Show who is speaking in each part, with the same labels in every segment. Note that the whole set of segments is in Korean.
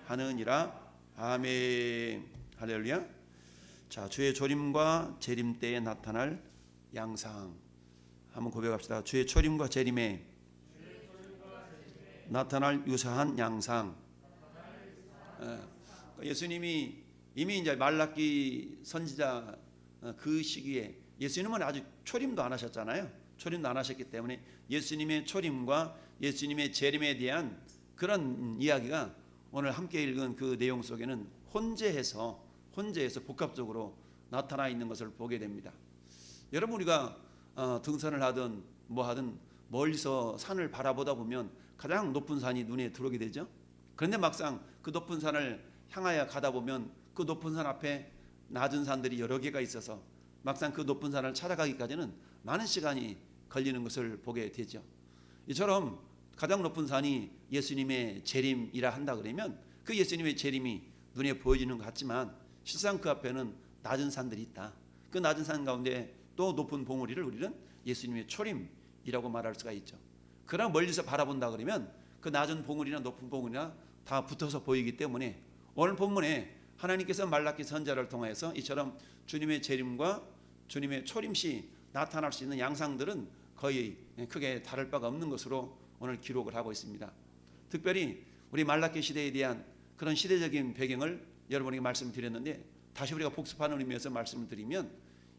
Speaker 1: 하느니라. 아멘. 할렐루야. 자, 주의 조림과 재림 때에 나타날 양상 한번 고백합시다. 주의 초림과 재림에 나타날 유사한 양상. 예수님이 이미 이제 말라기 선지자 그 시기에 예수님은 아직 초림도 안 하셨잖아요. 초림도 안 하셨기 때문에 예수님의 초림과 예수님의 재림에 대한 그런 이야기가 오늘 함께 읽은 그 내용 속에는 혼재해서 복합적으로 나타나 있는 것을 보게 됩니다. 여러분, 우리가 등산을 하든 뭐 하든 멀리서 산을 바라보다 보면 가장 높은 산이 눈에 들어오게 되죠. 그런데 막상 그 높은 산을 향하여 가다 보면 그 높은 산 앞에 낮은 산들이 여러 개가 있어서 막상 그 높은 산을 찾아가기까지는 많은 시간이 걸리는 것을 보게 되죠. 이처럼 가장 높은 산이 예수님의 재림이라 한다 그러면 그 예수님의 재림이 눈에 보여지는 것 같지만 실상 그 앞에는 낮은 산들이 있다. 그 낮은 산 가운데 또 높은 봉우리를 우리는 예수님의 초림이라고 말할 수가 있죠. 그러나 멀리서 바라본다 그러면 그 낮은 봉우리나 높은 봉우리나 다 붙어서 보이기 때문에 오늘 본문에 하나님께서 말라기 선지자를 통해서 이처럼 주님의 재림과 주님의 초림시 나타날 수 있는 양상들은 거의 크게 다를 바가 없는 것으로 오늘 기록을 하고 있습니다. 특별히 우리 말라기 시대에 대한 그런 시대적인 배경을 여러분에게 말씀드렸는데 다시 우리가 복습하는 의미에서 말씀을 드리면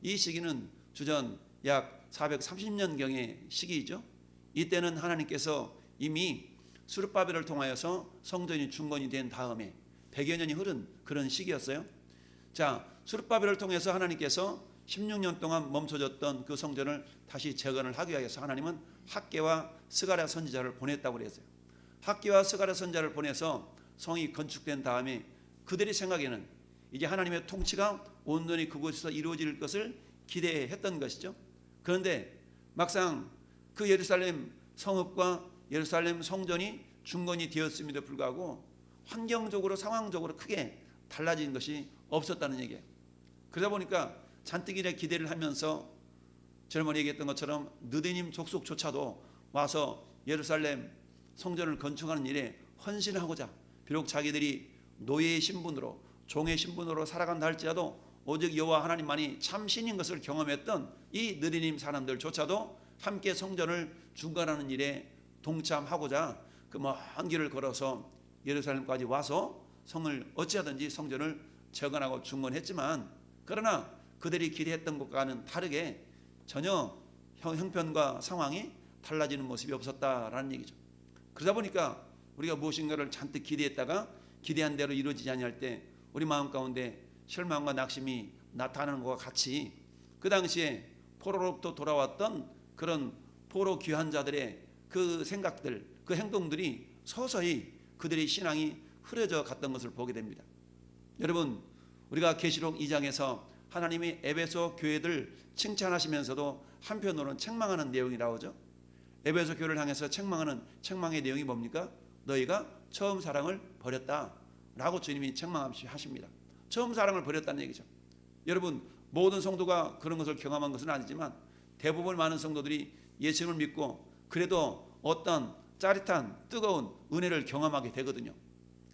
Speaker 1: 이 시기는 주전 약 430년경의 시기이죠. 이때는 하나님께서 이미 스룹바벨을 통하여서 성전이 중건이 된 다음에 100여 년이 흐른 그런 시기였어요. 자, 스룹바벨을 통해서 하나님께서 16년 동안 멈춰졌던 그 성전을 다시 재건을 하기 위해서 하나님은 학개와 스가랴 선지자를 보냈다고 그랬어요. 학개와 스가랴 선지자를 보내서 성이 건축된 다음에 그들의 생각에는 이제 하나님의 통치가 온전히 그곳에서 이루어질 것을 기대했던 것이죠. 그런데 막상 그 예루살렘 성읍과 예루살렘 성전이 중건이 되었음에도 불구하고 환경적으로 상황적으로 크게 달라진 것이 없었다는 얘기예요. 그러다 보니까 잔뜩 이래 기대를 하면서 젊은이 얘기했던 것처럼 느디님 족속조차도 와서 예루살렘 성전을 건축하는 일에 헌신하고자 비록 자기들이 노예의 신분으로 종의 신분으로 살아간다 할지라도 오직 여호와 하나님만이 참 신인 것을 경험했던 이 느디님 사람들조차도 함께 성전을 중건하는 일에 동참하고자 그 먼 길을 걸어서 예루살렘까지 와서 성을 어찌하든지 성전을 재건하고 중건했지만 그러나 그들이 기대했던 것과는 다르게 전혀 형편과 상황이 달라지는 모습이 없었다라는 얘기죠. 그러다 보니까 우리가 무엇인가를 잔뜩 기대했다가 기대한 대로 이루어지지 아니할 때 우리 마음 가운데 실망과 낙심이 나타나는 것과 같이 그 당시에 포로로부터 돌아왔던 그런 포로 귀환 자들의 그 생각들, 그 행동들이 서서히 그들의 신앙이 흐려져 갔던 것을 보게 됩니다. 여러분, 우리가 계시록 2장에서 하나님이 에베소 교회들 칭찬하시면서도 한편으로는 책망하는 내용이 나오죠. 에베소 교회를 향해서 책망하는 책망의 내용이 뭡니까? 너희가 처음 사랑을 버렸다라고 주님이 책망하십니다. 처음 사랑을 버렸다는 얘기죠. 여러분, 모든 성도가 그런 것을 경험한 것은 아니지만 대부분 많은 성도들이 예수님을 믿고 그래도 어떤 짜릿한 뜨거운 은혜를 경험하게 되거든요.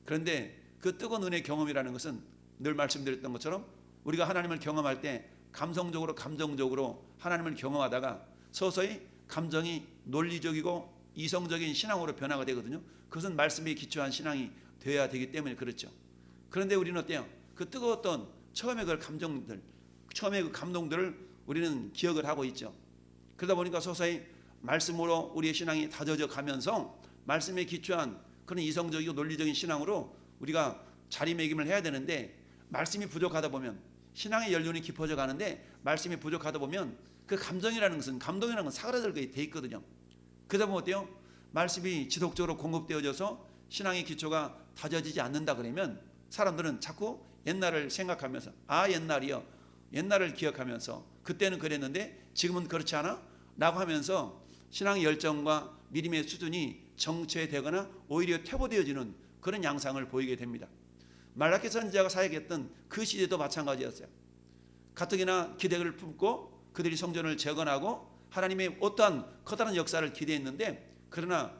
Speaker 1: 그런데 그 뜨거운 은혜 경험이라는 것은 늘 말씀드렸던 것처럼 우리가 하나님을 경험할 때 감성적으로 감정적으로 하나님을 경험하다가 서서히 감정이 논리적이고 이성적인 신앙으로 변화가 되거든요. 그것은 말씀에 기초한 신앙이 되어야 되기 때문에 그렇죠. 그런데 우리는 어때요? 그 뜨거웠던 처음의 그 감정들, 처음의 그 감동들을 우리는 기억을 하고 있죠. 그러다 보니까 서서히 말씀으로 우리의 신앙이 다져져 가면서 말씀에 기초한 그런 이성적이고 논리적인 신앙으로 우리가 자리매김을 해야 되는데 말씀이 부족하다 보면 신앙의 연륜이 깊어져 가는데 말씀이 부족하다 보면 그 감정이라는 것은 감동이라는 건 사그라들게 돼 있거든요. 그러다 보면 어때요? 말씀이 지속적으로 공급되어져서 신앙의 기초가 다져지지 않는다 그러면 사람들은 자꾸 옛날을 생각하면서 옛날이요, 옛날을 기억하면서 그때는 그랬는데 지금은 그렇지 않아? 라고 하면서 신앙의 열정과 믿음의 수준이 정체되거나 오히려 퇴보되어지는 그런 양상을 보이게 됩니다. 말라기 선지자가 사역했던 그 시대도 마찬가지였어요. 가뜩이나 기대를 품고 그들이 성전을 재건하고 하나님의 어떠한 커다란 역사를 기대했는데 그러나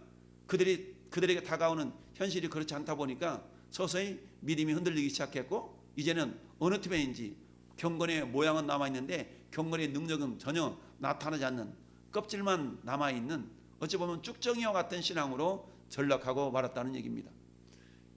Speaker 1: 그들에게 다가오는 현실이 그렇지 않다 보니까 서서히 믿음이 흔들리기 시작했고 이제는 어느 틈에인지 경건의 모양은 남아있는데 경건의 능력은 전혀 나타나지 않는 껍질만 남아있는 어찌 보면 쭉정이와 같은 신앙으로 전락하고 말았다는 얘기입니다.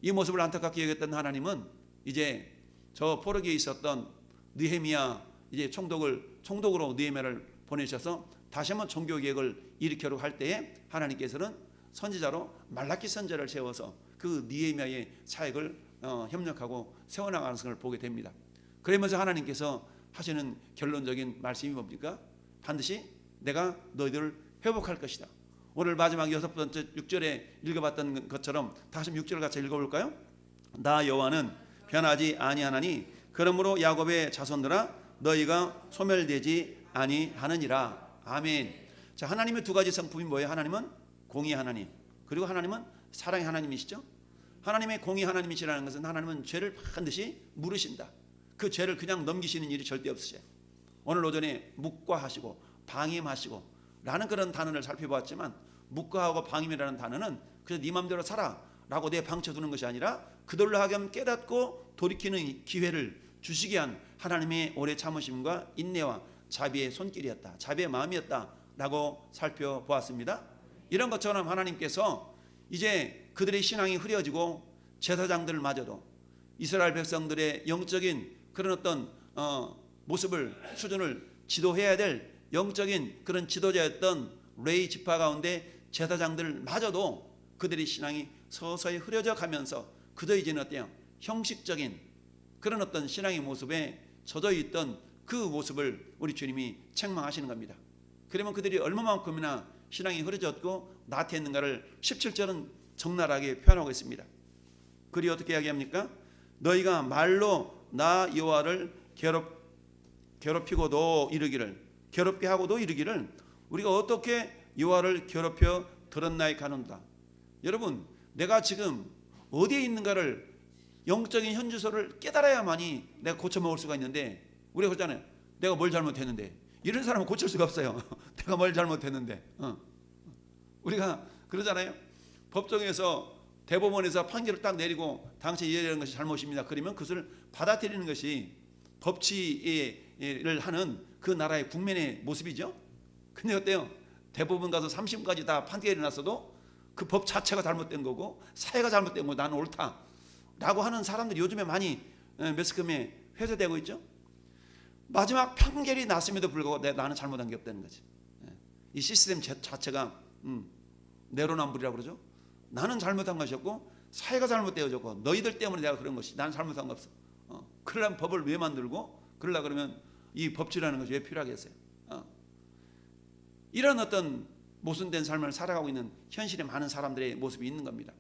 Speaker 1: 이 모습을 안타깝게 여겼던 하나님은 이제 저 포로기에 있었던 느헤미야 이제 총독으로 느헤미야를 보내셔서 다시 한번 종교개혁을 일으키려고 할 때에 하나님께서는 선지자로 말라기 선지자를 세워서 그 느헤미야의 사역을 협력하고 세워나가는 것을 보게 됩니다. 그러면서 하나님께서 하시는 결론적인 말씀이 뭡니까? 반드시 내가 너희들을 회복할 것이다. 오늘 마지막 6번째 6절에 읽어봤던 것처럼 다시 6절 같이 읽어볼까요? 나 여호와는 변하지 아니하나니 그러므로 야곱의 자손들아 너희가 소멸되지 아니하느니라. 아멘. 자, 하나님의 두 가지 성품이 뭐예요? 하나님은 공의 하나님, 그리고 하나님은 사랑의 하나님이시죠. 하나님의 공의 하나님이시라는 것은 하나님은 죄를 반드시 물으신다. 그 죄를 그냥 넘기시는 일이 절대 없으셔요. 오늘 오전에 묵과하시고 방임하시고 라는 그런 단어를 살펴보았지만 묵과하고 방임이라는 단어는 그래서 네 맘대로 살아 라고 내 방쳐 두는 것이 아니라 그들로 하여금 깨닫고 돌이키는 기회를 주시게 한 하나님의 오래 참으심과 인내와 자비의 손길이었다, 자비의 마음이었다 라고 살펴보았습니다. 이런 것처럼 하나님께서 이제 그들의 신앙이 흐려지고 제사장들마저도 이스라엘 백성들의 영적인 그런 어떤 모습을 수준을 지도해야 될 영적인 그런 지도자였던 레위 지파 가운데 제사장들마저도 그들의 신앙이 서서히 흐려져 가면서 그저 이제는 어때요? 형식적인 그런 어떤 신앙의 모습에 젖어 있던 그 모습을 우리 주님이 책망하시는 겁니다. 그러면 그들이 얼마만큼이나 신앙이 흐려졌고 나태했는가를 17절은 적나라하게 표현하고 있습니다. 그리 어떻게 이야기합니까? 너희가 말로 나 여호와를 괴롭히고도 이르기를, 괴롭게 하고도 이르기를 우리가 어떻게 여호와를 괴롭혀 들었나이까 하는다. 여러분, 내가 지금 어디에 있는가를 영적인 현주소를 깨달아야만이 내가 고쳐먹을 수가 있는데, 우리가 그러잖아요. 내가 뭘 잘못했는데. 이런 사람은 고칠 수가 없어요. 내가 뭘 잘못했는데. 우리가 그러잖아요. 법정에서 대법원에서 판결을 딱 내리고 당신이 이런 것이 잘못입니다. 그러면 그것을 받아들이는 것이 법치를 하는 그 나라의 국민의 모습이죠. 근데 어때요? 대법원 가서 3심까지 다 판결이 났어도 그 법 자체가 잘못된 거고 사회가 잘못된 거고 나는 옳다 라고 하는 사람들이 요즘에 많이 매스컴에 회자되고 있죠. 마지막 판결이 났음에도 불구하고 나는 잘못한 게 없다는 거지. 이 시스템 자체가 내로남불이라고 그러죠. 나는 잘못한 것이었고 사회가 잘못되어졌고 너희들 때문에 내가 그런 것이, 나는 잘못한 거 없어. 그러려면 법을 왜 만들고 그러려 그러면 이 법치라는 것이 왜 필요하겠어요? 이런 어떤 모순된 삶을 살아가고 있는 현실에 많은 사람들의 모습이 있는 겁니다.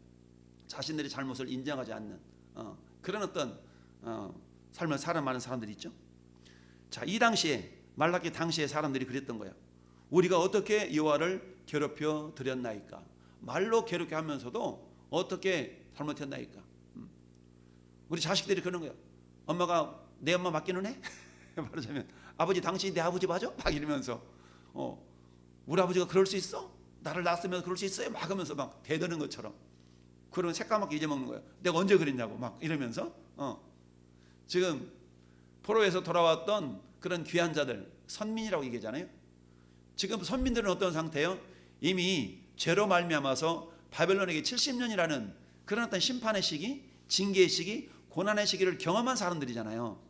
Speaker 1: 자신들의 잘못을 인정하지 않는 그런 어떤 삶을 살아가는 사람들이 있죠. 자, 이 당시에 말라기 당시에 사람들이 그랬던 거예요. 우리가 어떻게 여호와를 괴롭혀 드렸나이까? 말로 괴롭게 하면서도 어떻게 잘못했나이까? 우리 자식들이 그러는 거예요. 엄마가 내 엄마 맞기는 해? 말하자면 아버지 당신이 내 아버지 맞아? 막 이러면서 우리 아버지가 그럴 수 있어? 나를 낳았으면 그럴 수 있어요? 막 하면서 막 대드는 것처럼 그러면 새까맣게 잊어먹는 거예요. 내가 언제 그랬냐고 막 이러면서 지금 포로에서 돌아왔던 그런 귀한 자들, 선민이라고 얘기하잖아요. 지금 선민들은 어떤 상태예요? 이미 죄로 말미암아서 바벨론에게 70년이라는 그런 어떤 심판의 시기, 징계의 시기, 고난의 시기를 경험한 사람들이잖아요.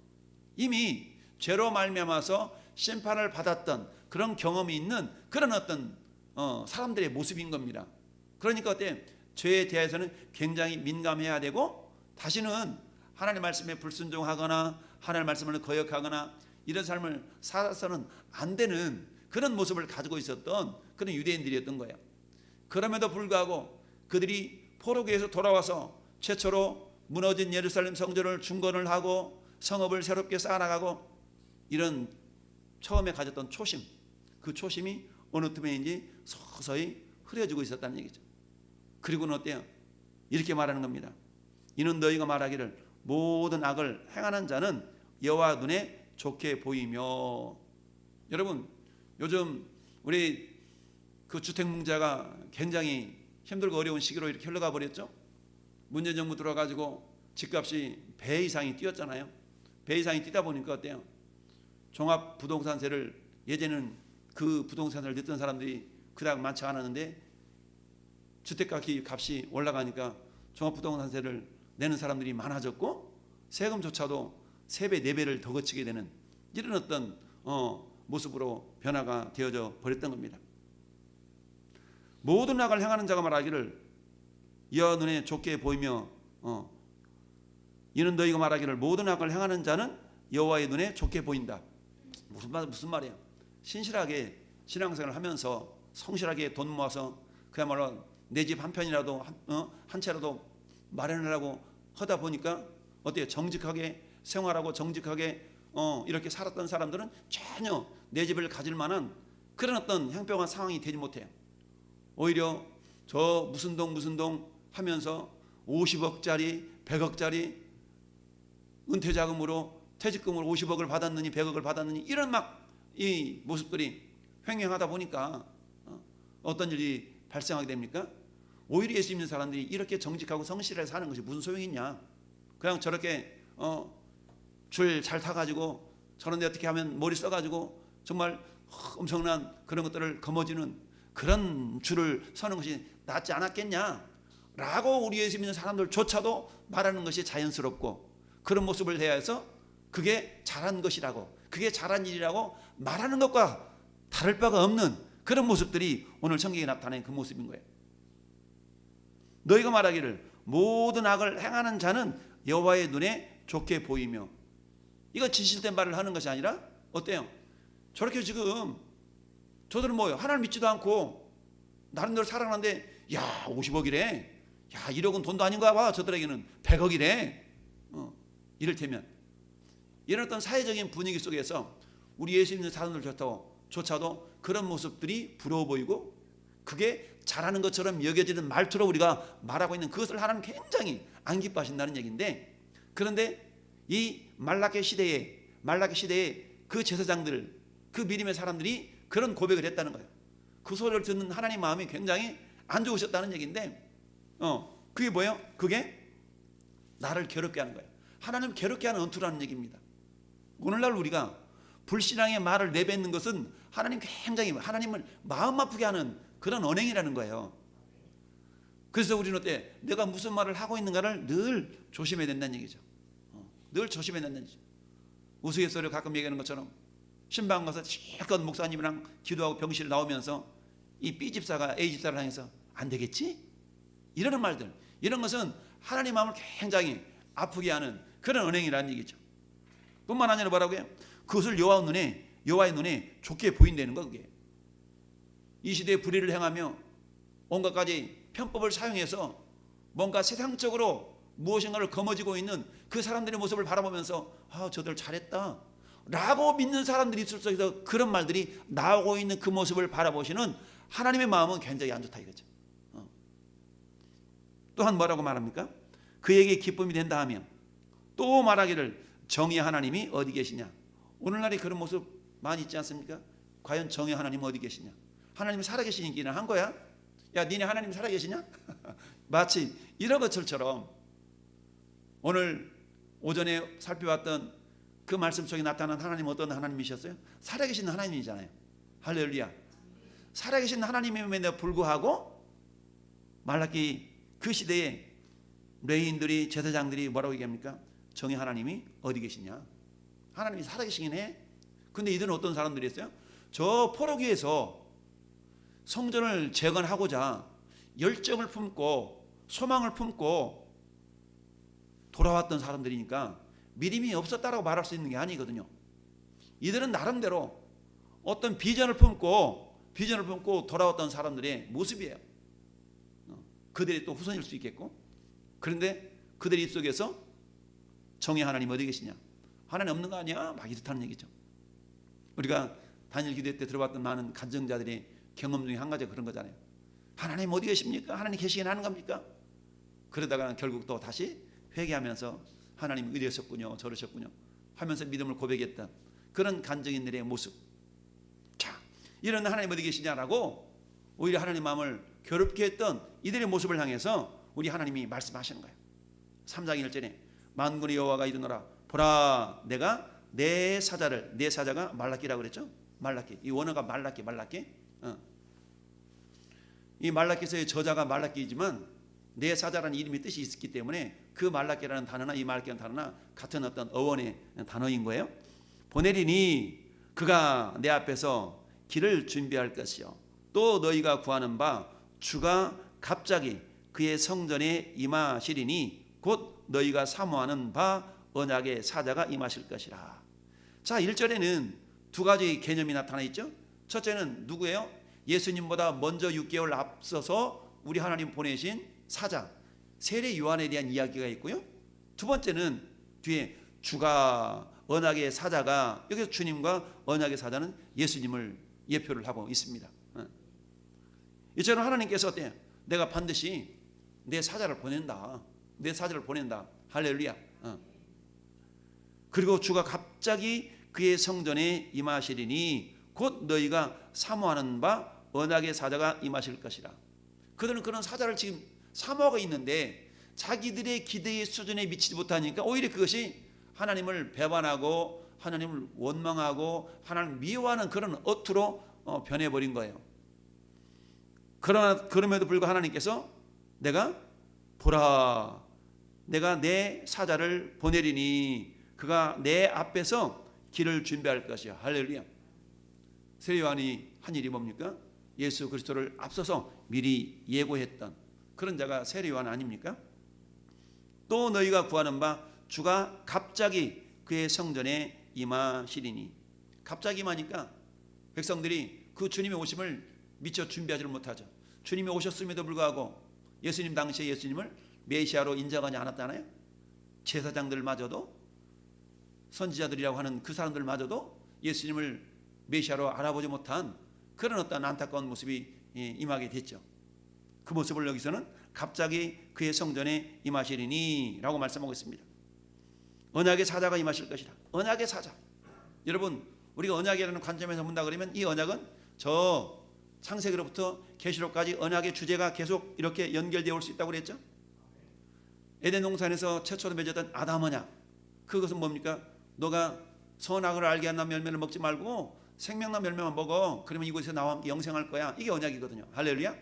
Speaker 1: 이미 죄로 말미암아서 심판을 받았던 그런 경험이 있는 그런 어떤 사람들의 모습인 겁니다. 그러니까 어때? 죄에 대해서는 굉장히 민감해야 되고 다시는 하나님 말씀에 불순종하거나 하나님 말씀을 거역하거나 이런 삶을 살아서는 안 되는 그런 모습을 가지고 있었던 그런 유대인들이었던 거예요. 그럼에도 불구하고 그들이 포로기에서 돌아와서 최초로 무너진 예루살렘 성전을 중건을 하고 성읍을 새롭게 쌓아나가고 이런 처음에 가졌던 초심, 그 초심이 어느 틈에인지 서서히 흐려지고 있었다는 얘기죠. 그리고는 어때요? 이렇게 말하는 겁니다. 이는 너희가 말하기를 모든 악을 행하는 자는 여호와 눈에 좋게 보이며. 여러분, 요즘 우리 그 주택문제가 굉장히 힘들고 어려운 시기로 이렇게 흘러가 버렸죠. 문재인 정부 들어가지고 집값이 배 이상이 뛰었잖아요. 배 이상이 뛰다 보니까 어때요? 종합부동산세를 예전에는 그 부동산을 냈던 사람들이 그닥 많지 않았는데 주택가 값이 올라가니까 종합부동산세를 내는 사람들이 많아졌고 세금조차도 3배, 4배를 더 거치게 되는 이런 어떤 모습으로 변화가 되어져 버렸던 겁니다. 모든 악을 행하는 자가 말하기를 여호와 눈에 좋게 보이며 이는 너희가 말하기를 모든 악을 행하는 자는 여호와의 눈에 좋게 보인다. 무슨 말이에요? 신실하게 신앙생활을 하면서 성실하게 돈 모아서 그야말로 내 집 한 편이라도 한 채라도 마련하라고 하다 보니까 어때요? 정직하게 생활하고 정직하게 이렇게 살았던 사람들은 전혀 내 집을 가질 만한 그런 어떤 형평한 상황이 되지 못해요. 오히려 저 무슨 동 하면서 50억짜리 100억짜리 은퇴자금으로 퇴직금으로 50억을 받았느니 100억을 받았느니 이런 막 이 모습들이 횡행하다 보니까 어떤 일이 발생하게 됩니까? 오히려 예수 믿는 사람들이 이렇게 정직하고 성실하게 사는 것이 무슨 소용이 있냐? 그냥 저렇게 줄 잘 타가지고 저런 데 어떻게 하면 머리 써가지고 정말 엄청난 그런 것들을 거머쥐는 그런 줄을 서는 것이 낫지 않았겠냐? 라고 우리 예수 믿는 사람들조차도 말하는 것이 자연스럽고 그런 모습을 해야 해서 그게 잘한 것이라고 그게 잘한 일이라고 말하는 것과 다를 바가 없는 그런 모습들이 오늘 성경에 나타낸 그 모습인 거예요. 너희가 말하기를 모든 악을 행하는 자는 여호와의 눈에 좋게 보이며 이건 진실된 말을 하는 것이 아니라 어때요? 저렇게 지금 저들은 뭐예요? 하나님 믿지도 않고 나름대로 살아가는데 야 50억이래 야 1억은 돈도 아닌가 봐 저들에게는 100억이래 이를테면 이런 어떤 사회적인 분위기 속에서 우리 예수 믿는 사람들조차도 그런 모습들이 부러워 보이고 그게 잘하는 것처럼 여겨지는 말투로 우리가 말하고 있는 그것을 하나님 굉장히 안 기뻐하신다는 얘기인데 그런데 이 말라기 시대에 그 제사장들 그 미림의 사람들이 그런 고백을 했다는 거예요. 그 소리를 듣는 하나님 마음이 굉장히 안 좋으셨다는 얘기인데 그게 뭐예요? 그게 나를 괴롭게 하는 거예요. 하나님 괴롭게 하는 언투라는 얘기입니다. 오늘날 우리가 불신앙의 말을 내뱉는 것은 하나님 굉장히 하나님을 마음 아프게 하는 그런 언행이라는 거예요. 그래서 우리는 어때? 내가 무슨 말을 하고 있는가를 늘 조심해야 된다는 얘기죠. 늘 조심해야 된다는 얘기죠. 우스갯소리를 가끔 얘기하는 것처럼 신방 가서 실컷 목사님이랑 기도하고 병실 나오면서 이 B 집사가 A 집사를 향해서 안 되겠지? 이러는 말들 이런 것은 하나님 마음을 굉장히 아프게 하는 그런 언행이라는 얘기죠. 뿐만 아니라 뭐라고요? 그것을 여호와의 눈에 좋게 보인다는 거 그게. 이 시대에 불의를 행하며 온갖 가지 편법을 사용해서 뭔가 세상적으로 무엇인가를 거머쥐고 있는 그 사람들의 모습을 바라보면서 저들 잘했다 라고 믿는 사람들이 있을 속에서 그런 말들이 나오고 있는 그 모습을 바라보시는 하나님의 마음은 굉장히 안 좋다 이거죠. 또한 뭐라고 말합니까? 그에게 기쁨이 된다 하면 또 말하기를 정의의 하나님이 어디 계시냐? 오늘날에 그런 모습 많이 있지 않습니까? 과연 정의의 하나님 어디 계시냐? 하나님이 살아계시기는 한 거야? 야 니네 하나님 살아계시냐? 마치 이런 것처럼 오늘 오전에 살펴봤던 그 말씀 속에 나타난 하나님 어떤 하나님이셨어요? 살아계신 하나님이잖아요. 할렐루야. 살아계신 하나님임에도 불구하고 말라기 그 시대에 레위인들이 제사장들이 뭐라고 얘기합니까? 정의 하나님이 어디 계시냐? 하나님이 살아계시긴 해. 근데 이들은 어떤 사람들이 있어요? 저 포로기에서 성전을 재건하고자 열정을 품고 소망을 품고 돌아왔던 사람들이니까 믿음이 없었다라고 말할 수 있는 게 아니거든요. 이들은 나름대로 어떤 비전을 품고 돌아왔던 사람들의 모습이에요. 그들이 또 후손일 수 있겠고. 그런데 그들 입속에서 정의 하나님 어디 계시냐? 하나님 없는 거 아니야? 막 이렇다는 얘기죠. 우리가 다니엘 기도 때 들어봤던 많은 간증자들의 경험 중에 한 가지가 그런 거잖아요. 하나님 어디 계십니까? 하나님 계시긴 하는 겁니까? 그러다가 결국 또 다시 회개하면서 하나님 이러셨군요 저러셨군요 하면서 믿음을 고백했던 그런 간증인들의 모습. 자, 이런 하나님 어디 계시냐라고 오히려 하나님 마음을 괴롭게 했던 이들의 모습을 향해서 우리 하나님이 말씀하시는 거예요. 3장 1절에 만군의 여호와가 이르노라. 보라, 내가 내 사자가 말라기라고 그랬죠. 말라기. 이 원어가 말라기. 이 말라기서의 저자가 말라기이지만 내 사자라는 이름의 뜻이 있기 때문에 그 말라기라는 단어나 이 말라기라는 단어나 같은 어떤 어원의 단어인 거예요. 보내리니 그가 내 앞에서 길을 준비할 것이요 또 너희가 구하는 바 주가 갑자기 그의 성전에 임하시리니 곧 너희가 사모하는 바 언약의 사자가 임하실 것이라. 자, 1절에는 두 가지 개념이 나타나 있죠. 첫째는 누구예요? 예수님보다 먼저 6개월 앞서서 우리 하나님 보내신 사자 세례 요한에 대한 이야기가 있고요. 두 번째는 뒤에 주가 언약의 사자가, 여기서 주님과 언약의 사자는 예수님을 예표를 하고 있습니다. 이처럼 하나님께서 어때요? 내가 반드시 내 사자를 보낸다. 내 사자를 보낸다. 할렐루야. 그리고 주가 갑자기 그의 성전에 임하시리니 곧 너희가 사모하는 바 언약의 사자가 임하실 것이라. 그들은 그런 사자를 지금 사모하고 있는데 자기들의 기대의 수준에 미치지 못하니까 오히려 그것이 하나님을 배반하고 하나님을 원망하고 하나님을 미워하는 그런 어투로 변해버린 거예요. 그럼에도 불구하고 하나님께서 내가 보라, 내가 내 사자를 보내리니 그가 내 앞에서 길을 준비할 것이야. 할렐루야. 세례 요한이 한 일이 뭡니까? 예수 그리스도를 앞서서 미리 예고했던 그런 자가 세례 요한 아닙니까? 또 너희가 구하는 바 주가 갑자기 그의 성전에 임하시리니. 갑자기 임하니까 백성들이 그 주님의 오심을 미처 준비하지를 못하죠. 주님이 오셨음에도 불구하고 예수님 당시에 예수님을 메시아로 인정하지 않았잖아요. 제사장들마저도, 선지자들이라고 하는 그 사람들마저도 예수님을 메시아로 알아보지 못한 그런 어떤 안타까운 모습이 임하게 됐죠. 그 모습을 여기서는 갑자기 그의 성전에 임하시리니 라고 말씀하고 있습니다. 언약의 사자가 임하실 것이라. 언약의 사자. 여러분, 우리가 언약이라는 관점에서 본다 그러면 이 언약은 저 창세기로부터 계시록까지 언약의 주제가 계속 이렇게 연결되어 올 수 있다고 그랬죠. 에덴 동산에서 최초로 맺었던 아담 언약, 그것은 뭡니까? 너가 선악을 알게 하는 열매를 먹지 말고 생명나무 열매만 먹어. 그러면 이곳에서 나와 함께 영생할 거야. 이게 언약이거든요. 할렐루야.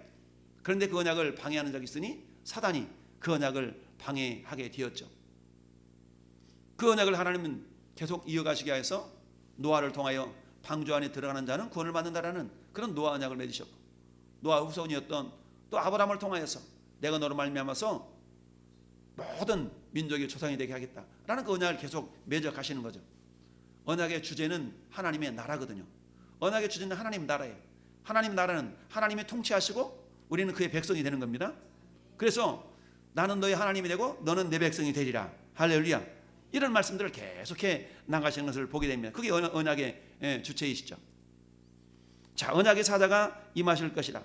Speaker 1: 그런데 그 언약을 방해하는 적이 있으니 사단이 그 언약을 방해하게 되었죠. 그 언약을 하나님은 계속 이어가시게 해서 노아를 통하여 방주 안에 들어가는 자는 구원을 받는다라는 그런 노아 언약을 맺으셨고, 노아 후손이었던 또 아브라함을 통하여서 내가 너로 말미암아서 모든 민족의 조상이 되게 하겠다라는 그 언약을 계속 맺어 가시는 거죠. 언약의 주제는 하나님의 나라거든요. 언약의 주제는 하나님 나라예요. 하나님 나라는 하나님이 통치하시고 우리는 그의 백성이 되는 겁니다. 그래서 나는 너희 하나님이 되고 너는 내 백성이 되리라. 할렐루야. 이런 말씀들을 계속해 나가시는 것을 보게 됩니다. 그게 언약의 주체이시죠. 자, 언약의 사자가 임하실 것이라.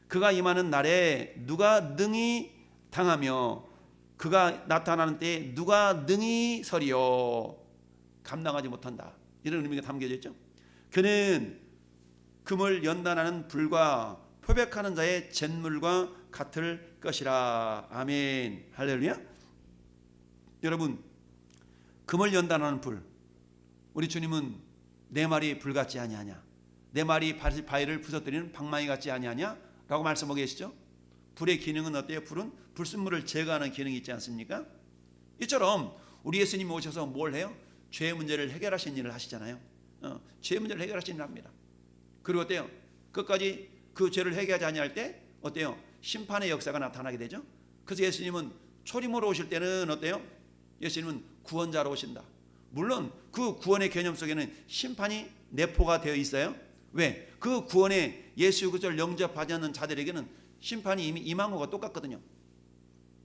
Speaker 1: 그가 임하는 날에 누가 능히 당하며 그가 나타나는 때에 누가 능히 서리요. 감당하지 못한다. 이런 의미가 담겨져 있죠. 그는 금을 연단하는 불과 표백하는 자의 잿물과 같을 것이라. 아멘. 할렐루야. 여러분, 금을 연단하는 불, 우리 주님은 내 말이 불 같지 아니하냐, 내 말이 바위를 부서뜨리는 방망이 같지 아니하냐 라고 말씀하고 계시죠. 불의 기능은 어때요? 불은 불순물을 제거하는 기능이 있지 않습니까? 이처럼 우리 예수님이 오셔서 뭘 해요? 죄 문제를 해결하신 일을 하시잖아요. 죄 문제를 해결하신 일을 합니다. 그리고 어때요? 끝까지 그 죄를 해결하지 아니할 때 어때요? 심판의 역사가 나타나게 되죠. 그래서 예수님은 초림으로 오실 때는 어때요? 예수님은 구원자로 오신다. 물론 그 구원의 개념 속에는 심판이 내포가 되어 있어요. 왜? 그 구원에 예수 그리스도를 영접하지 않는 자들에게는 심판이 이미 임한 것과 똑같거든요.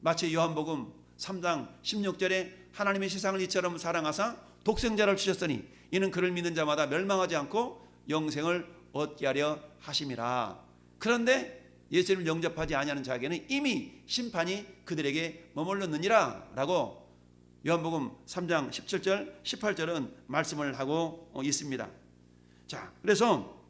Speaker 1: 마치 요한복음 3장 16절에 하나님의 세상을 이처럼 사랑하사 독생자를 주셨으니 이는 그를 믿는 자마다 멸망하지 않고 영생을 얻게 하려 하심이라. 그런데 예수님을 영접하지 아니하는 자에게는 이미 심판이 그들에게 머물렀느니라 라고 요한복음 3장 17절 18절은 말씀을 하고 있습니다. 자, 그래서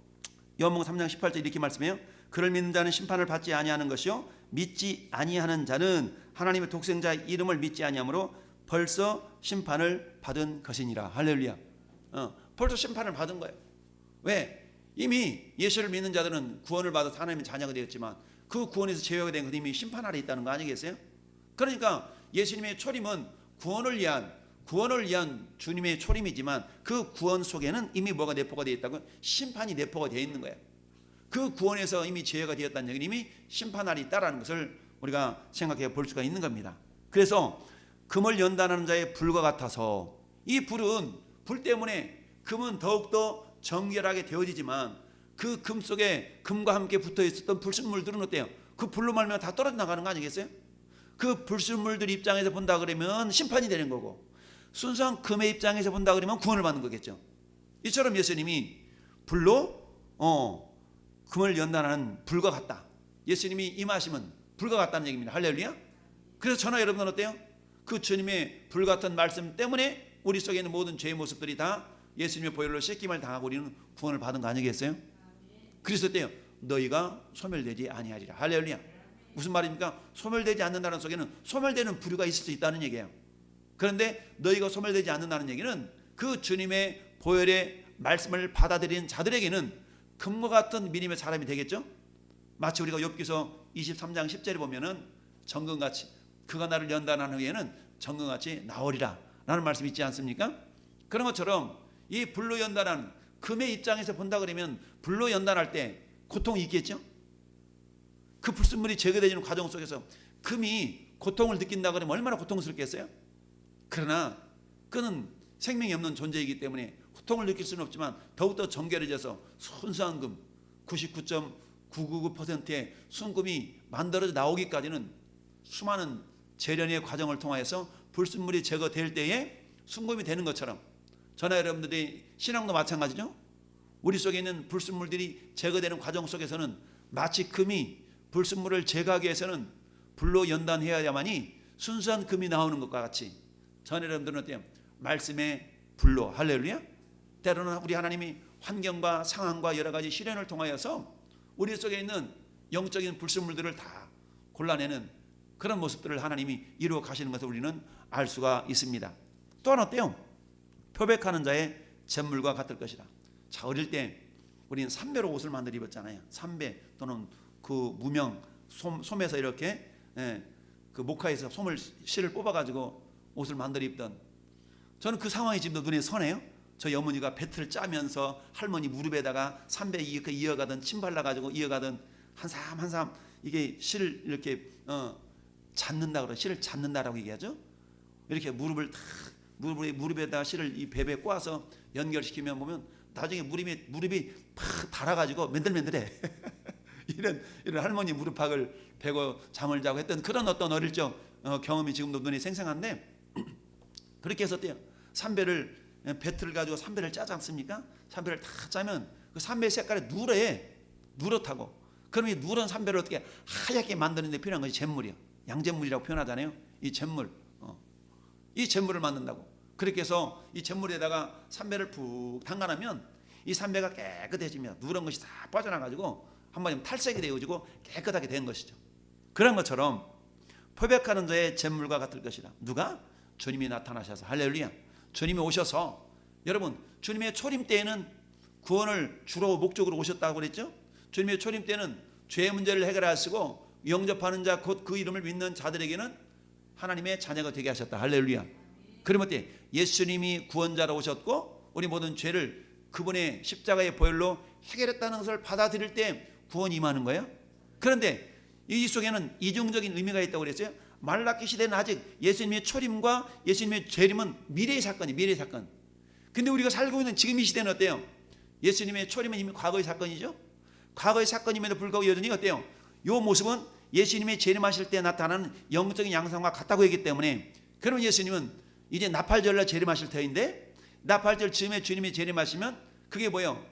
Speaker 1: 요한복음 3장 18절 이렇게 말씀해요. 그를 믿는 자는 심판을 받지 아니하는 것이요 믿지 아니하는 자는 하나님의 독생자의 이름을 믿지 아니하므로 벌써 심판을 받은 것이니라. 할렐루야. 벌써 심판을 받은 거예요. 왜? 이미 예수를 믿는 자들은 구원을 받아서 하나님의 자녀가 되었지만 그 구원에서 제외가 된 것 이미 심판 아래 있다는 거 아니겠어요? 그러니까 예수님의 초림은 구원을 위한 주님의 초림이지만 그 구원 속에는 이미 뭐가 내포가 되어 있다고? 심판이 내포가 되어 있는 거예요. 그 구원에서 이미 제외가 되었다는 얘기는 이미 심판 아래 있다라는 것을 우리가 생각해 볼 수가 있는 겁니다. 그래서 금을 연단하는 자의 불과 같아서, 이 불 때문에 금은 더욱더 정결하게 되어지지만 그 금 속에 금과 함께 붙어 있었던 불순물들은 어때요? 그 불로 말미암아 다 떨어져 나가는 거 아니겠어요? 그 불순물들 입장에서 본다 그러면 심판이 되는 거고, 순수한 금의 입장에서 본다 그러면 구원을 받는 거겠죠. 이처럼 예수님이 불로 금을 연단하는 불과 같다. 예수님이 임하심은 불과 같다는 얘기입니다. 할렐루야. 그래서 저나 여러분은 어때요? 그 주님의 불같은 말씀 때문에 우리 속에 있는 모든 죄의 모습들이 다 예수님의 보혈로 씻김을 당하고 우리는 구원을 받은 거 아니겠어요? 그래서 어때요? 너희가 소멸되지 아니하리라. 할렐루야. 무슨 말입니까? 소멸되지 않는다는 속에는 소멸되는 부류가 있을 수 있다는 얘기예요. 그런데 너희가 소멸되지 않는다는 얘기는 그 주님의 보혈의 말씀을 받아들이는 자들에게는 금과 같은 믿음의 사람이 되겠죠. 마치 우리가 욥기서 23장 10절에 보면은 정금같이 그가 나를 연단한 후에는 정금같이 나오리라 라는 말씀이 있지 않습니까? 그런 것처럼 이 불로 연단한 금의 입장에서 본다 그러면 불로 연단할 때 고통이 있겠죠. 그 불순물이 제거되는 과정 속에서 금이 고통을 느낀다 그러면 얼마나 고통스럽겠어요? 그러나 그는 생명이 없는 존재이기 때문에 고통을 느낄 수는 없지만 더욱더 정결해져서 순수한 금 99.999%의 순금이 만들어져 나오기까지는 수많은 재련의 과정을 통하여서 불순물이 제거될 때에 순금이 되는 것처럼, 저나 여러분들이 신앙도 마찬가지죠. 우리 속에 있는 불순물들이 제거되는 과정 속에서는 마치 금이 불순물을 제거하기 위해서는 불로 연단해야만이 순수한 금이 나오는 것과 같이, 저나 여러분들은 어때요? 말씀의 불로, 할렐루야. 때로는 우리 하나님이 환경과 상황과 여러 가지 시련을 통하여서 우리 속에 있는 영적인 불순물들을 다 골라내는 그런 모습들을 하나님이 이루어 가시는 것을 우리는 알 수가 있습니다. 또한 어때요? 표백하는 자의 잿물과 같을 것이다. 자, 어릴 때 우리는 삼배로 옷을 만들어 입었잖아요. 삼배 또는 그 무명 솜에서 이렇게 그 목화에서 실을 뽑아가지고 옷을 만들어 입던, 저는 그 상황이 지금도 눈에 선해요. 저희 어머니가 배틀을 짜면서 할머니 무릎에다가 삼배 이어가던 침 발라가지고 이어가던 한삼 이게 실을 이렇게 잡는다 그러, 실을 잡는다라고 얘기하죠. 이렇게 무릎에다가 실을 이 배 꼬아서 연결시키면 보면 나중에 무릎이 팍 달아가지고 맨들맨들해. 이런 할머니 무릎팍을 베고 잠을 자고 했던 그런 어떤 어릴 적 경험이 지금도 눈에 생생한데, 그렇게 해서 어때요? 배틀을 가지고 삼배를 짜지 않습니까? 삼배를 다 짜면 그 삼배 색깔이 누렇다고. 그럼 이 누런 삼배를 어떻게 하얗게 만드는 데 필요한 것이 잿물이요. 양잿물이라고 표현하잖아요. 이 잿물, 이 잿물을 만든다고. 그렇게 해서 이 잿물에다가 삼배를 푹 담가놓으면 이 삼배가 깨끗해지며 누런 것이 다 빠져나가지고 한번 탈색이 되어지고 깨끗하게 된 것이죠. 그런 것처럼 표백하는 자의 잿물과 같을 것이다. 누가? 주님이 나타나셔서, 할렐루야. 주님이 오셔서, 여러분 주님의 초림 때에는 구원을 주로 목적으로 오셨다고 그랬죠. 주님의 초림 때는 죄의 문제를 해결하시고 영접하는 자 곧 그 이름을 믿는 자들에게는 하나님의 자녀가 되게 하셨다. 할렐루야. 그러면 어때? 예수님이 구원자로 오셨고 우리 모든 죄를 그분의 십자가의 보혈로 해결했다는 것을 받아들일 때 구원이 임하는 거예요. 그런데 이 속에는 이중적인 의미가 있다고 그랬어요. 말라기 시대는 아직 예수님의 초림과 예수님의 재림은 미래의 사건이 미래의 사건. 근데 우리가 살고 있는 지금 이 시대는 어때요? 예수님의 초림은 이미 과거의 사건이죠. 과거의 사건임에도 불구하고 여전히 어때요? 이 모습은 예수님의 재림하실 때 나타나는 영적인 양상과 같다고 했기 때문에, 그러면 예수님은 이제 나팔절날 재림하실 터인데, 나팔절 즈음에 주님이 재림하시면 그게 뭐예요?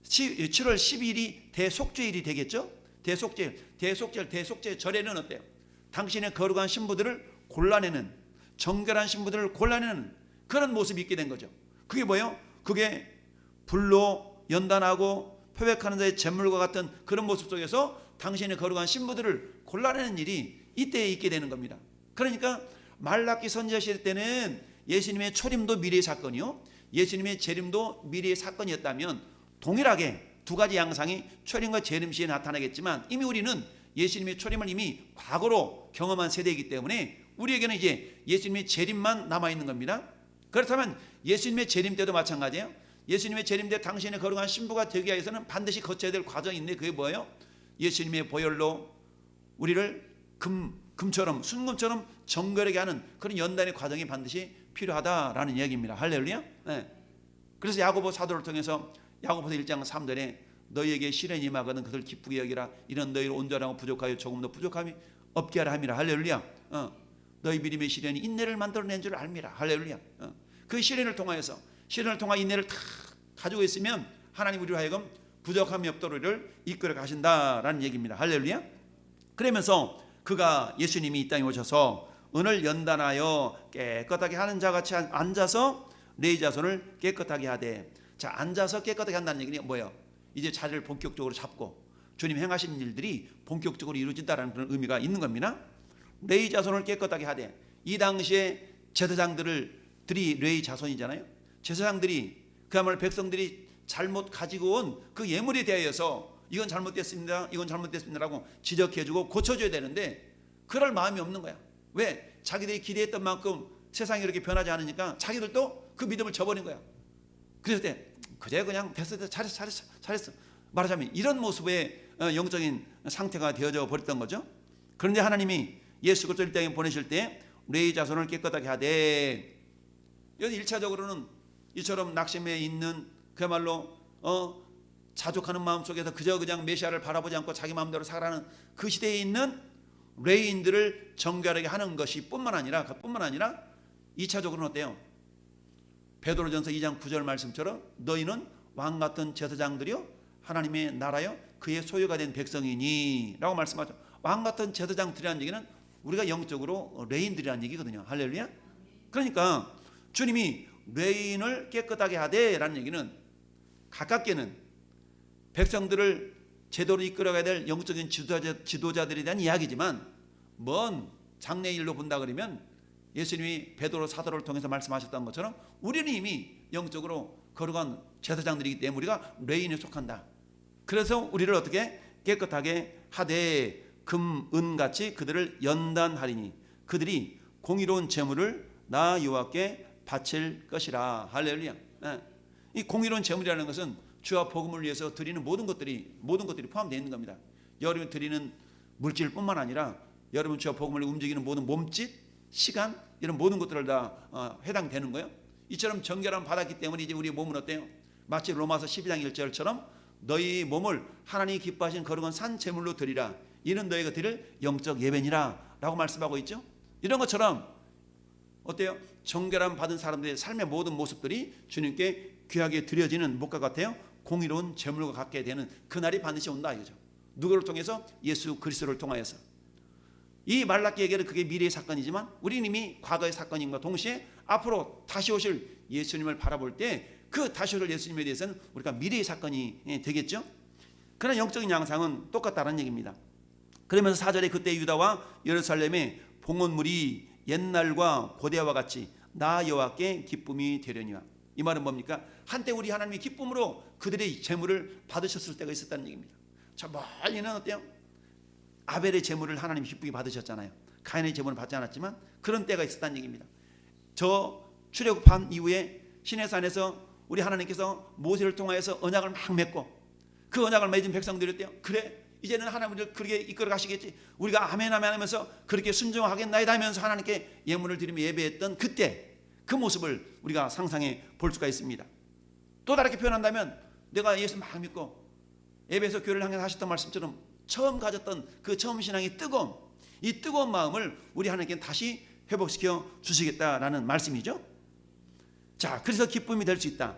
Speaker 1: 7월 12일이 대속죄일이 되겠죠. 대속죄절에는 어때요? 당신의 거룩한 신부들을 골라내는, 정결한 신부들을 골라내는 그런 모습이 있게 된 거죠. 그게 뭐예요? 그게 불로 연단하고 표백하는 자의 잿물과 같은 그런 모습 속에서 당신의 거룩한 신부들을 골라내는 일이 이때에 있게 되는 겁니다. 그러니까 말라기 선지자 시대 때는 예수님의 초림도 미래의 사건이요, 예수님의 재림도 미래의 사건이었다면 동일하게 두 가지 양상이 초림과 재림 시에 나타나겠지만, 이미 우리는 예수님의 초림을 이미 과거로 경험한 세대이기 때문에 우리에게는 이제 예수님의 재림만 남아있는 겁니다. 그렇다면 예수님의 재림 때도 마찬가지예요. 예수님의 재림 때 당신의 거룩한 신부가 되기 위해서는 반드시 거쳐야 될 과정이 있는데, 그게 뭐예요? 예수님의 보혈로 우리를 금처럼, 순금처럼 정결하게 하는 그런 연단의 과정이 반드시 필요하다라는 얘기입니다. 할렐루야. 네. 그래서 야고보 사도를 통해서 야고보서 1장 3절에 너희에게 시련이 임하거든 그들 기쁘게 여기라. 이런 너희를 온전하고 부족하여 조금도 부족함이 없게 하라 함이라. 할렐루야. 너희 믿음의 시련이 인내를 만들어낸 줄 알미라. 할렐루야. 그 시련을 통하여서, 시련을 통한 인내를 다 가지고 있으면 하나님 우리로 하여금 부족함이 없도록 우리를 이끌어 가신다라는 얘기입니다. 할렐루야. 그러면서 그가, 예수님이 이 땅에 오셔서 은을 연단하여 깨끗하게 하는 자같이 앉아서 네 자손을 깨끗하게 하되. 자, 앉아서 깨끗하게 한다는 얘기는 뭐예요? 이제 자리를 본격적으로 잡고 주님 행하신 일들이 본격적으로 이루어진다는 그런 의미가 있는 겁니다. 레위 자손을 깨끗하게 하되. 이 당시에 제사장들이 레위 자손이잖아요. 제사장들이, 그야말로 백성들이 잘못 가지고 온 그 예물에 대하여서 이건 잘못됐습니다, 이건 잘못됐습니다라고 지적해주고 고쳐줘야 되는데 그럴 마음이 없는 거야. 왜? 자기들이 기대했던 만큼 세상이 이렇게 변하지 않으니까 자기들도 그 믿음을 저버린 거야. 그랬을 때 그래 그냥 됐어, 잘했어 말하자면 이런 모습의 영적인 상태가 되어져 버렸던 거죠. 그런데 하나님이 예수 그리스도를 이 땅에 보내실 때 레위 자손을 깨끗하게 하되. 여기 1차적으로는 이처럼 낙심해 있는, 그야말로 자족하는 마음 속에서 그냥 메시아를 바라보지 않고 자기 마음대로 살아가는 그 시대에 있는 레위인들을 정결하게 하는 것이 뿐만 아니라 2차적으로는 어때요? 베드로전서 2장 9절 말씀처럼 너희는 왕같은 제사장들이요 하나님의 나라요 그의 소유가 된 백성이니 라고 말씀하죠. 왕같은 제사장들이라는 얘기는 우리가 영적으로 레인들이라는 얘기거든요. 할렐루야. 그러니까 주님이 레인을 깨끗하게 하되 라는 얘기는 가깝게는 백성들을 제대로 이끌어가야 될 영적인 지도자들에 대한 이야기지만, 먼 장래일로 본다 그러면 예수님이 베드로 사도를 통해서 말씀하셨던 것처럼 우리는 이미 영적으로 거룩한 제사장들이기 때문에 우리가 레인에 속한다. 그래서 우리를 어떻게 깨끗하게 하되 금, 은같이 그들을 연단하리니 그들이 공의로운 제물을 나 여호와께 바칠 것이라. 할렐루야. 이 공의로운 제물이라는 것은 주와 복음을 위해서 드리는 모든 것들이 포함되어 있는 겁니다. 여러분이 드리는 물질뿐만 아니라 여러분 주와 복음을 움직이는 모든 몸짓, 시간, 이런 모든 것들을 다 해당되는 거예요. 이처럼 정결함 받았기 때문에 이제 우리의 몸은 어때요? 마치 로마서 12장 1절처럼 너희 몸을 하나님이 기뻐하신 거룩한 산 제물로 드리라. 이는 너희가 드릴 영적 예배니라 라고 말씀하고 있죠. 이런 것처럼 어때요? 정결함 받은 사람들의 삶의 모든 모습들이 주님께 귀하게 드려지는 목과 같아요. 공의로운 제물과 갖게 되는 그날이 반드시 온다 이거죠. 누구를 통해서? 예수 그리스도를 통하여서. 이 말라기에게는 그게 미래의 사건이지만 우리는 이미 과거의 사건임과 동시에 앞으로 다시 오실 예수님을 바라볼 때 그 다시 오실 예수님에 대해서는 우리가 미래의 사건이 되겠죠. 그러나 영적인 양상은 똑같다는 얘기입니다. 그러면서 4절에 그때 유다와 예루살렘의 봉헌물이 옛날과 고대와 같이 나 여호와께 기쁨이 되려니와. 이 말은 뭡니까? 한때 우리 하나님이 기쁨으로 그들의 제물을 받으셨을 때가 있었다는 얘기입니다. 저 멀리는 어때요? 아벨의 제물을 하나님이 기쁘게 받으셨잖아요. 가인의 제물은 받지 않았지만 그런 때가 있었다는 얘기입니다. 저 출애굽한 이후에 시내산에서 우리 하나님께서 모세를 통하여서 언약을 막 맺고 그 언약을 맺은 백성들이 어때요? 그래 이제는 하나님을 그렇게 이끌어 가시겠지, 우리가 아멘 아멘 하면서 그렇게 순종하겠나이다 하면서 하나님께 예물을 드리며 예배했던 그때 그 모습을 우리가 상상해 볼 수가 있습니다. 또 다르게 표현한다면 내가 예수 막 믿고 에베소 교회를 향해 하셨던 말씀처럼 처음 가졌던 그 처음 신앙의 뜨거움, 이 뜨거운 마음을 우리 하나님께 다시 회복시켜 주시겠다라는 말씀이죠. 자, 그래서 기쁨이 될 수 있다.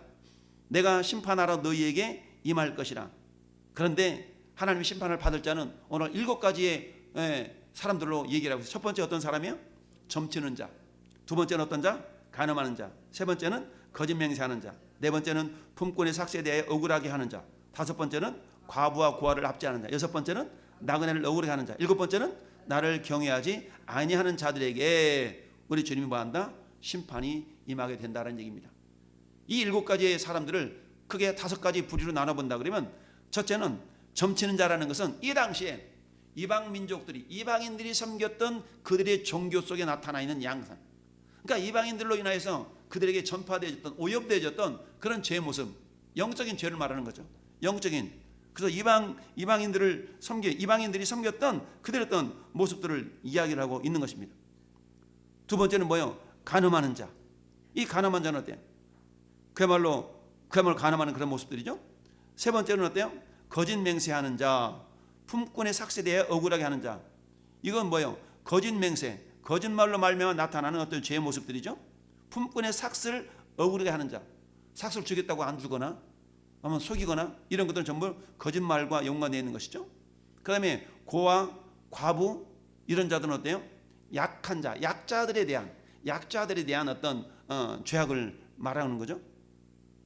Speaker 1: 내가 심판하러 너희에게 임할 것이라. 그런데 하나님의 심판을 받을 자는 오늘 7가지의 사람들로 얘기를 하고 있어요. 첫 번째 어떤 사람이요? 점치는 자. 두 번째는 어떤 자? 간음하는 자. 세 번째는 거짓 맹세하는 자. 네 번째는 품꾼의 삭세에 대해 억울하게 하는 자. 다섯 번째는 과부와 고아를 압제하는 자. 여섯 번째는 나그네를 억울하게 하는 자. 일곱 번째는 나를 경외하지 아니하는 자들에게 우리 주님이 뭐한다? 심판이 임하게 된다는 얘기입니다. 이 7가지의 사람들을 크게 5가지 부류로 나눠본다 그러면, 첫째는 점치는 자라는 것은 이 당시에 이방 민족들이, 이방인들이 섬겼던 그들의 종교 속에 나타나 있는 양상, 그러니까 이방인들로 인하여서 그들에게 전파되어졌던, 오염되어졌던 그런 죄의 모습, 영적인 죄를 말하는 거죠. 영적인. 그래서 이방인들이 섬겼던 그들의 어떤 모습들을 이야기를 하고 있는 것입니다. 두 번째는 뭐예요? 간음하는 자. 이 간음한 자는 어때요? 그야말로 간음하는 그런 모습들이죠. 세 번째는 어때요? 거짓 맹세하는 자, 품꾼의 삭스에 대해 억울하게 하는 자. 이건 뭐예요? 거짓 맹세, 거짓말로 말미암아 나타나는 어떤 죄의 모습들이죠. 품꾼의 삭스를 억울하게 하는 자, 삭스를 주겠다고 안 주거나 아마 속이거나 이런 것들은 전부 거짓말과 연관되어 있는 것이죠. 그 다음에 고아, 과부 이런 자들은 어때요? 약한 자, 약자들에 대한 어떤 죄악을 말하는 거죠.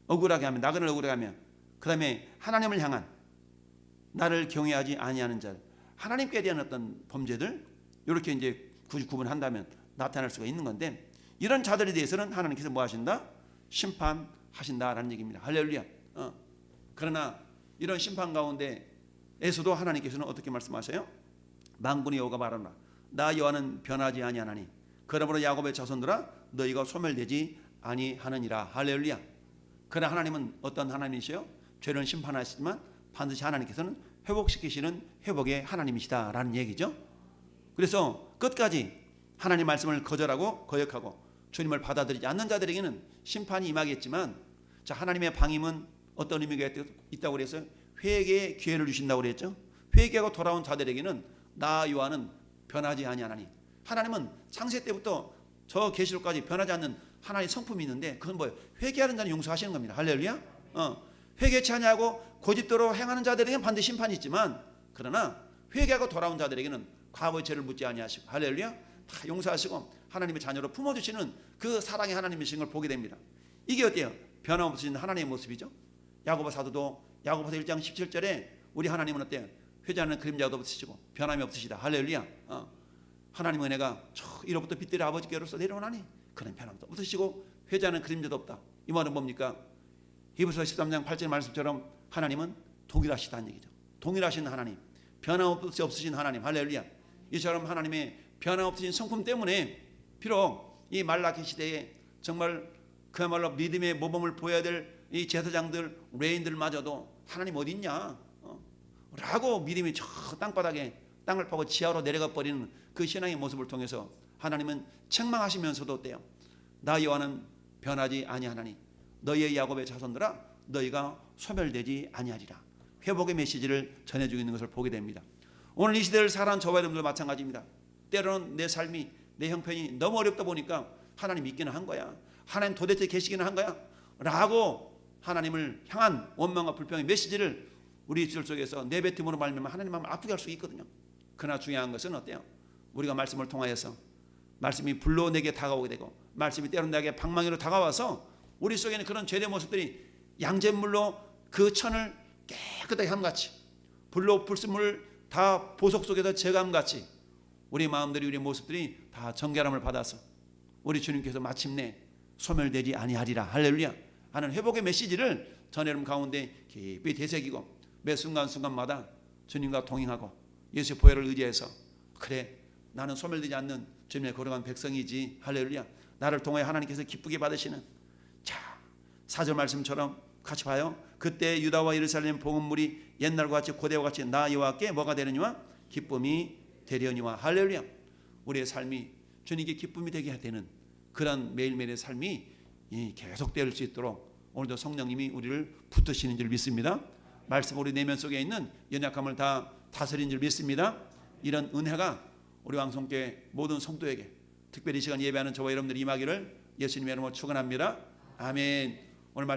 Speaker 1: 억울하게 하면, 나그네를 억울하게 하면. 그 다음에 하나님을 향한, 나를 경외하지 아니하는 자, 하나님께 대한 어떤 범죄들, 이렇게 이제 구분한다면 나타날 수가 있는 건데, 이런 자들에 대해서는 하나님께서 뭐 하신다? 심판하신다라는 얘기입니다. 할렐루야. 그러나 이런 심판 가운데에서도 하나님께서는 어떻게 말씀하세요? 만군의 여호와가 말하노라, 나 여호와는 변하지 아니하나니 그러므로 야곱의 자손들아 너희가 소멸되지 아니하느니라. 할렐루야. 그러나 하나님은 어떤 하나님이시요? 죄를 심판하시지만 반드시 하나님께서는 회복시키시는 회복의 하나님이시다라는 얘기죠. 그래서 끝까지 하나님 말씀을 거역하고 주님을 받아들이지 않는 자들에게는 심판이 임하겠지만, 자, 하나님의 방임은 어떤 의미가 있다고 그랬어요? 회개의 기회를 주신다고 그랬죠. 회개하고 돌아온 자들에게는 나 여호와는 변하지 아니하나니, 하나님은 창세 때부터 저 계시록까지 변하지 않는 하나님의 성품이 있는데, 그건 뭐예요? 회개하는 자는 용서하시는 겁니다. 할렐루야. 회개치 아니하고 고집대로 행하는 자들에게는 반드시 심판이 있지만, 그러나 회개하고 돌아온 자들에게는 과거의 죄를 묻지 아니하시고, 할렐루야, 다 용서하시고 하나님의 자녀로 품어주시는 그 사랑의 하나님이신 걸 보게 됩니다. 이게 어때요? 변함없으신 하나님의 모습이죠. 야고보 사도도 야고보서 1장 17절에 우리 하나님은 어때요? 회자는 그림자도 없으시고 변함이 없으시다. 할렐루야. 하나님의 은혜가 저 이로부터 빛들의 아버지께로서 내려오나니 그는 변함도 없으시고 회자는 그림자도 없다. 이 말은 뭡니까? 히브리서 13장 8절 말씀처럼 하나님은 동일하시다는 얘기죠. 동일하신 하나님, 변함없이 없으신 하나님. 할렐루야. 이처럼 하나님의 변함없으신 성품 때문에 비록 이 말라기 시대에 정말 그야말로 믿음의 모범을 보여야 될 이 제사장들, 레인들마저도 하나님 어디 있냐? 라고 믿음이 저 땅바닥에 땅을 파고 지하로 내려가 버리는 그 신앙의 모습을 통해서 하나님은 책망하시면서도 어때요? 나 여호와는 변하지 아니하나니 너희의 야곱의 자손들아 너희가 소멸되지 아니하리라. 회복의 메시지를 전해주고 있는 것을 보게 됩니다. 오늘 이 시대를 살아가는 저와 여러분들도 마찬가지입니다. 때로는 내 삶이, 내 형편이 너무 어렵다 보니까 하나님 믿기는 한 거야, 하나님 도대체 계시기는 한 거야 라고 하나님을 향한 원망과 불평의 메시지를 우리 입술 속에서 내뱉음으로 말미암아 하나님 마음을 아프게 할 수 있거든요. 그러나 중요한 것은 어때요? 우리가 말씀을 통하여서 말씀이 불로 내게 다가오게 되고 말씀이 때로는 내게 방망이로 다가와서 우리 속에는 그런 죄의 모습들이 양잿물로 그 천을 깨끗하게 함같이, 불로 불순물 다 보석 속에서 제감같이 우리 마음들이, 우리 모습들이 다 정결함을 받아서 우리 주님께서 마침내 소멸되지 아니하리라. 할렐루야 하는 회복의 메시지를 전 여러분 가운데 깊이 되새기고 매 순간순간마다 주님과 동행하고 예수의 보혈을 의지해서, 그래 나는 소멸되지 않는 주님의 거룩한 백성이지. 할렐루야. 나를 통하여 하나님께서 기쁘게 받으시는, 자 4절 말씀처럼 같이 봐요. 그때 유다와 예루살렘 복음물이 옛날과 같이 고대와 같이 나 여호와께 뭐가 되느니와 기쁨이 되려니와. 할렐루야. 우리의 삶이 주님께 기쁨이 되게 되는 그런 매일매일의 삶이 계속될 수 있도록 오늘도 성령님이 우리를 붙드시는 줄 믿습니다. 말씀 우리 내면 속에 있는 연약함을 다 다스리는 줄 믿습니다. 이런 은혜가 우리 왕성교회 모든 성도에게, 특별히 이 시간 예배하는 저와 여러분들이 임하기를 예수님의 이름으로 축원합니다. 아멘.